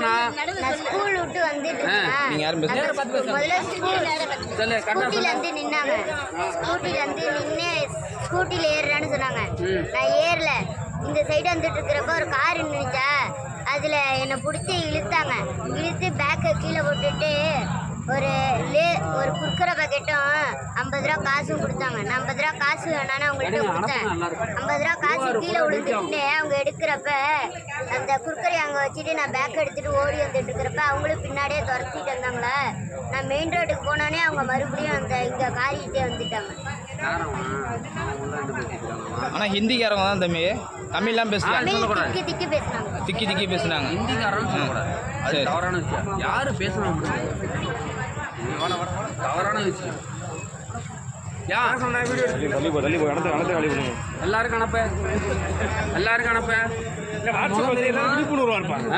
நான் ஸ்கூல் விட்டு வந்துட்டு நீங்க யாரும் முதல்ல ஸ்கூட்டில இருந்து நின்னாங்க. ஸ்கூட்டில இருந்து நின்று ஸ்கூட்டில ஏறுறான்னு சொன்னாங்க. நான் ஏறல. இந்த சைடு வந்துட்டு இருக்கிறப்ப ஒரு கார் நின்றுச்சா, அதுல என்னை பிடிச்சி இழுத்தாங்க. இழுத்து பேக்கை கீழே போட்டுட்டு ஒரு குர்குரே பாக்கெட்டும் 50 ரூபா காசும் கொடுத்தாங்க. நான் 50 ரூபா காசு வேணான்னு அவங்கள்ட்ட கொடுத்தேன். 50 ரூபா காசு கீழே விழுந்துட்டு அவங்க எடுக்கிறப்ப அந்த குர்குரே அங்கே வச்சுட்டு நான் பேக் எடுத்துட்டு ஓடி வந்துட்டு இருக்கிறப்ப அவங்களும் பின்னாடியே துரத்திட்டு வந்தாங்களா. நான் மெயின் ரோட்டுக்கு போனோடனே அவங்க மறுபடியும் அந்த இங்கே காரிக்கிட்டே வந்துட்டாங்க. ஆனால் ஹிந்திக்காரங்க தான் தம்பி, தமிழ்லாம் பேசலாம். திக்கி திக்கி பேசுனாங்க. சரி, தவறான விஷயம். யாரு பேசணும் தவறான விஷயம். எல்லாருக்கும் அனுப்ப விழிப்புணர்வா இருப்பாங்க.